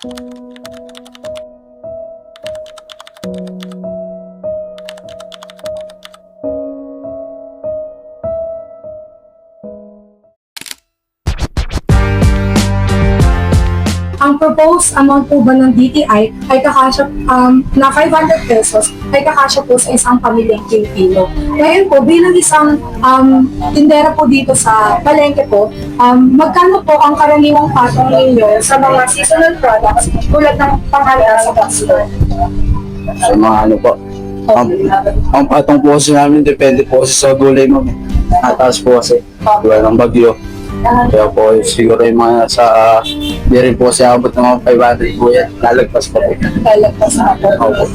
Ang proposed amount po ba ng DTI ay kakasya na 500 pesos ay kakasya po sa isang pamilyang Pilipino. Ngayon po, bilang isang tindera po dito sa palengke po, magkano po ang karaniwang patong ninyo sa mga seasonal products tulad ng panghanda sa Pasko? Sa mga ano po. Ang patong po kasi namin, depende po kasi sa gulay mo. Nataas po kasi. Wala ng bagyo. Kaya po siguro yung mga sa di rin po kasi abot ng mga 500 po yan. Lalagpas pa po. Lalagpas na po. Opo.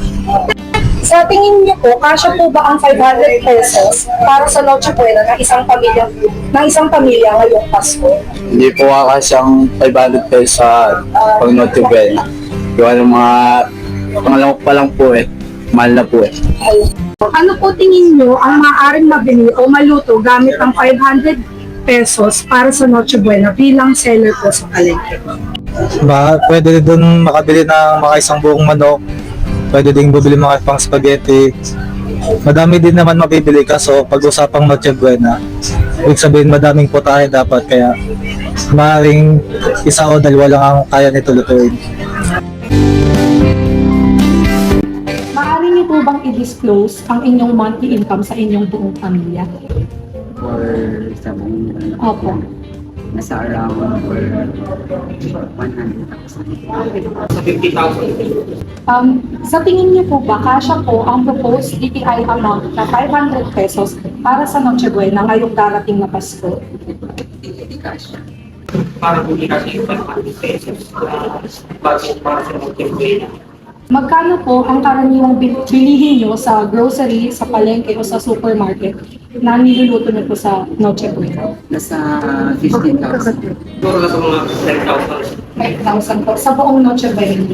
Sa tingin niyo po, kasya po ba ang 500 pesos para sa Noche Buena ng isang pamilya ngayong Pasko? Hindi po kasi ang 500 pesos sa pag Noche Buena. Gawa ng mga pangalawak pa lang po eh. Mahal na po eh. Ano po tingin niyo ang maaaring mabili o maluto gamit ang 500 pesos para sa Noche Buena bilang seller po sa palengke? Pwede din makabili ng mga isang buong manok. Pwede din bumili mga pang spaghetti. Madami din naman mabibili kaso pag-usapang Noche Buena, ibig sabihin madaming putahe dapat kaya maaaring isa o dalawa lang ang kaya nito lutuin. Maaari niyo po bang i-disclose ang inyong monthly income sa inyong buong pamilya? For sa buong Opo. nasa around 100,000. Sa tingin niyo po ba, kasya po ang proposed DTI amount na 500 pesos para sa Noche Buena ngayong darating na Pasko? Hindi cash. Para bumili kasi yung 500 pesos budget para sa Noche-Buena. Magkano po ang karaniwang bilihin niyo sa grocery, sa palengke o sa supermarket na niluluto niyo po sa Noche Buena? Nasa 15,000. Siguro na sa mga 10,000. 5,000 po sa buong Noche Buena.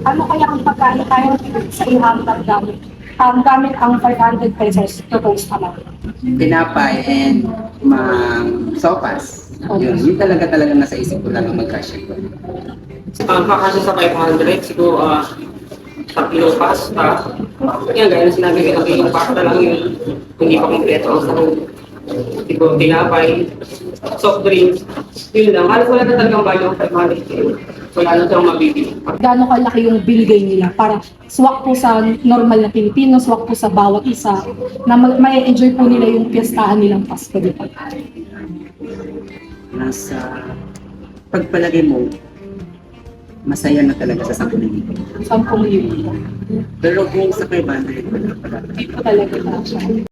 Ano kaya ang pagkain kaya sa ihambag gamit ang 500 pesos proposed amount? Pinapay and sopas. Yun talaga nasa isip ko lang ang mag-cash ko. Kakasya sa 500, siguro 3 kilo pasta. Yan, gaya na sinabi ko, 3 kilo pasta lang yun. Hindi pa kompleto ang sahog. Siguro tinapay, soft drinks. Yun lang, halos wala na talagang value ang 500. Wala na siyang mabibili. Gaano kalaki yung binigay nila para swak po sa normal na Pilipino, swak po sa bawat isa, na may enjoy po nila yung piyestahan nilang Pasko, di ba? Nasa pagpalagay mo, masaya na talaga sa 10,000. 10,000. Pero kung sa 500, wala pala. Hindi po talaga siya.